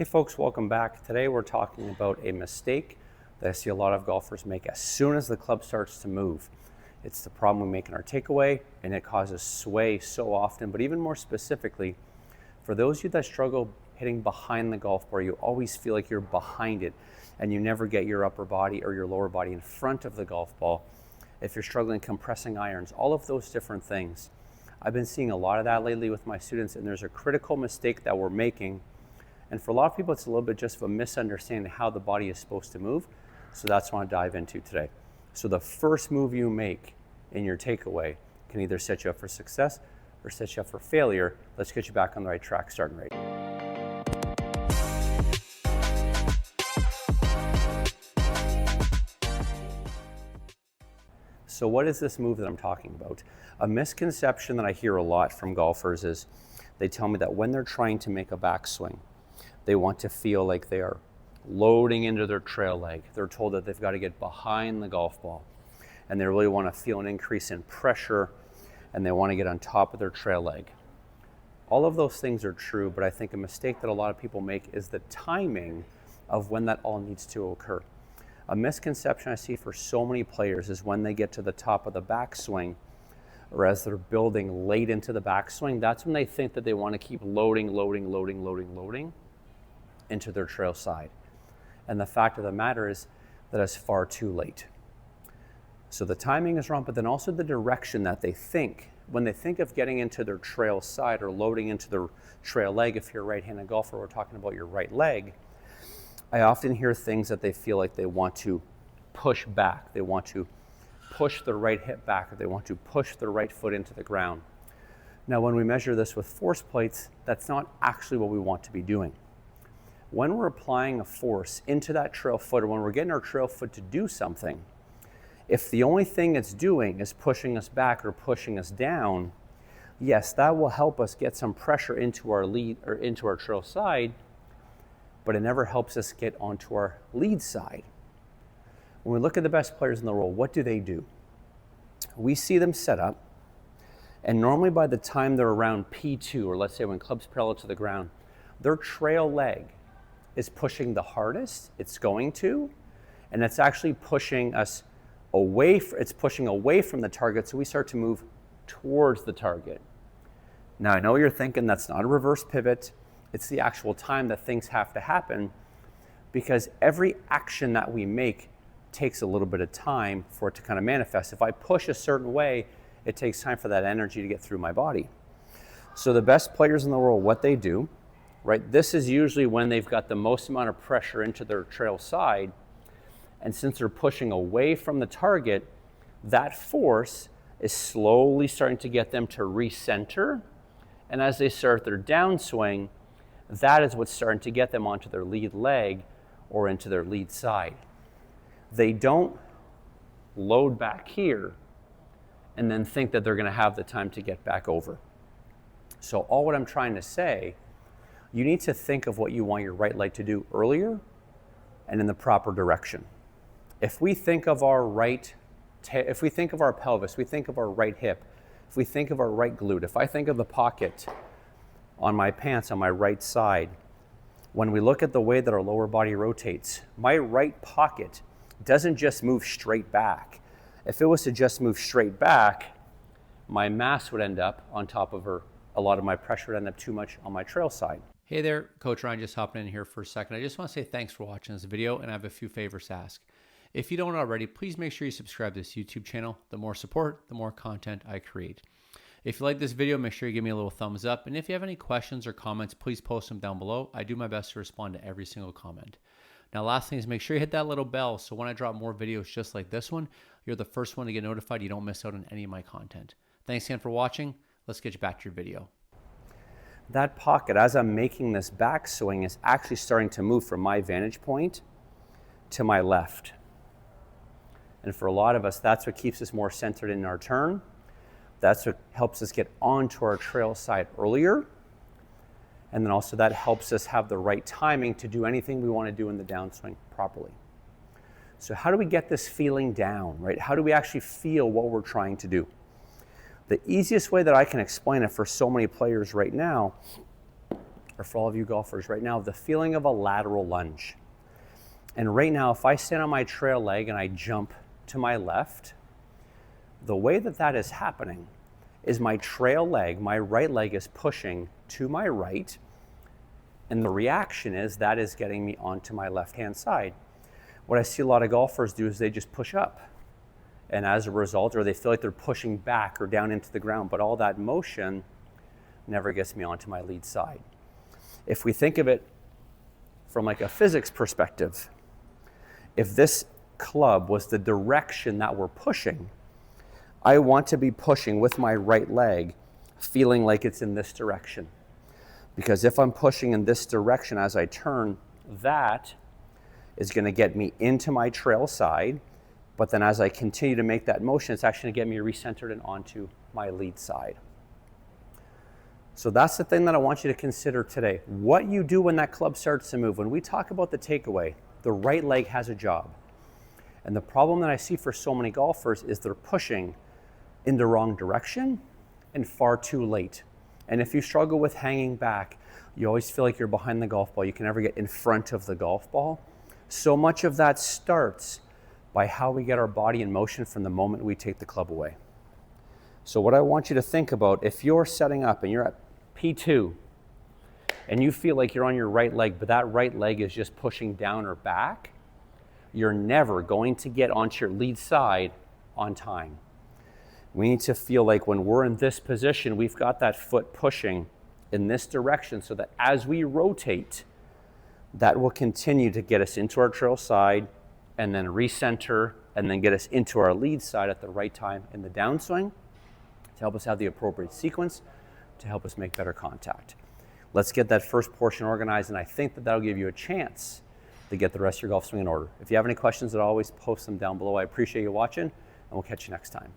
Hey folks, welcome back. Today we're talking about a mistake that I see a lot of golfers make as soon as the club starts to move. It's the problem we make in our takeaway, and it causes sway so often, but even more specifically, for those of you that struggle hitting behind the golf ball, you always feel like you're behind it and you never get your upper body or your lower body in front of the golf ball. If you're struggling compressing irons, all of those different things. I've been seeing a lot of that lately with my students, and there's a critical mistake that we're making. And for a lot of people, it's a little bit just of a misunderstanding how the body is supposed to move. So that's what I want to dive into today. So the first move you make in your takeaway can either set you up for success or set you up for failure. Let's get you back on the right track, starting right. So what is this move that I'm talking about? A misconception that I hear a lot from golfers is they tell me that when they're trying to make a backswing, they want to feel like they are loading into their trail leg. They're told that they've got to get behind the golf ball, and they really want to feel an increase in pressure, and they want to get on top of their trail leg. All of those things are true, but I think a mistake that a lot of people make is the timing of when that all needs to occur. A misconception I see for so many players is when they get to the top of the backswing, or as they're building late into the backswing, that's when they think that they want to keep loading into their trail side. And the fact of the matter is that it's far too late. So the timing is wrong, but then also the direction that they think. When they think of getting into their trail side or loading into their trail leg, if you're a right-handed golfer, we're talking about your right leg, I often hear things that they feel like they want to push back. They want to push the right hip back, or they want to push the right foot into the ground. Now, when we measure this with force plates, that's not actually what we want to be doing. When we're applying a force into that trail foot, or when we're getting our trail foot to do something, if the only thing it's doing is pushing us back or pushing us down, yes, that will help us get some pressure into our lead or into our trail side, but it never helps us get onto our lead side. When we look at the best players in the world, what do? We see them set up, and normally by the time they're around P2, or let's say when club's parallel to the ground, their trail leg is pushing the hardest it's going to, and it's actually pushing us away, it's pushing away from the target, so we start to move towards the target. Now, I know you're thinking that's not a reverse pivot, it's the actual time that things have to happen, because every action that we make takes a little bit of time for it to kind of manifest. If I push a certain way, it takes time for that energy to get through my body. So the best players in the world, what they do, right? This is usually when they've got the most amount of pressure into their trail side. And since they're pushing away from the target, that force is slowly starting to get them to recenter. And as they start their downswing, that is what's starting to get them onto their lead leg or into their lead side. They don't load back here and then think that they're going to have the time to get back over. So all what I'm trying to say, you need to think of what you want your right leg to do earlier and in the proper direction. If we think of our if we think of our pelvis, we think of our right hip, if we think of our right glute, if I think of the pocket on my pants on my right side, when we look at the way that our lower body rotates, my right pocket doesn't just move straight back. If it was to just move straight back, my mass would end up on top of her. A lot of my pressure would end up too much on my trail side. Hey there, Coach Ryan just hopping in here for a second. I just want to say thanks for watching this video, and I have a few favors to ask. If you don't already, please make sure you subscribe to this YouTube channel. The more support, the more content I create. If you like this video, make sure you give me a little thumbs up. And if you have any questions or comments, please post them down below. I do my best to respond to every single comment. Now, last thing is make sure you hit that little bell so when I drop more videos just like this one, you're the first one to get notified. You don't miss out on any of my content. Thanks again for watching. Let's get you back to your video. That pocket, as I'm making this backswing, is actually starting to move from my vantage point to my left. And for a lot of us, that's what keeps us more centered in our turn. That's what helps us get onto our trail side earlier. And then also that helps us have the right timing to do anything we want to do in the downswing properly. So how do we get this feeling down, right? How do we actually feel what we're trying to do? The easiest way that I can explain it for so many players right now or for all of you golfers right now, the feeling of a lateral lunge. And right now, if I stand on my trail leg and I jump to my left, the way that that is happening is my trail leg, my right leg is pushing to my right, and the reaction is that is getting me onto my left-hand side. What I see a lot of golfers do is they just push up. And as a result, or they feel like they're pushing back or down into the ground, but all that motion never gets me onto my lead side. If we think of it from like a physics perspective, if this club was the direction that we're pushing, I want to be pushing with my right leg, feeling like it's in this direction. Because if I'm pushing in this direction as I turn, that is going to get me into my trail side. But then as I continue to make that motion, it's actually going to get me recentered and onto my lead side. So that's the thing that I want you to consider today. What you do when that club starts to move. When we talk about the takeaway, the right leg has a job. And the problem that I see for so many golfers is they're pushing in the wrong direction and far too late. And if you struggle with hanging back, you always feel like you're behind the golf ball. You can never get in front of the golf ball. So much of that starts by how we get our body in motion from the moment we take the club away. So what I want you to think about, if you're setting up and you're at P2 and you feel like you're on your right leg, but that right leg is just pushing down or back, you're never going to get onto your lead side on time. We need to feel like when we're in this position, we've got that foot pushing in this direction so that as we rotate, that will continue to get us into our trail side and then recenter and then get us into our lead side at the right time in the downswing to help us have the appropriate sequence to help us make better contact. Let's get that first portion organized, and I think that that'll give you a chance to get the rest of your golf swing in order. If you have any questions, as always, post them down below. I appreciate you watching, and we'll catch you next time.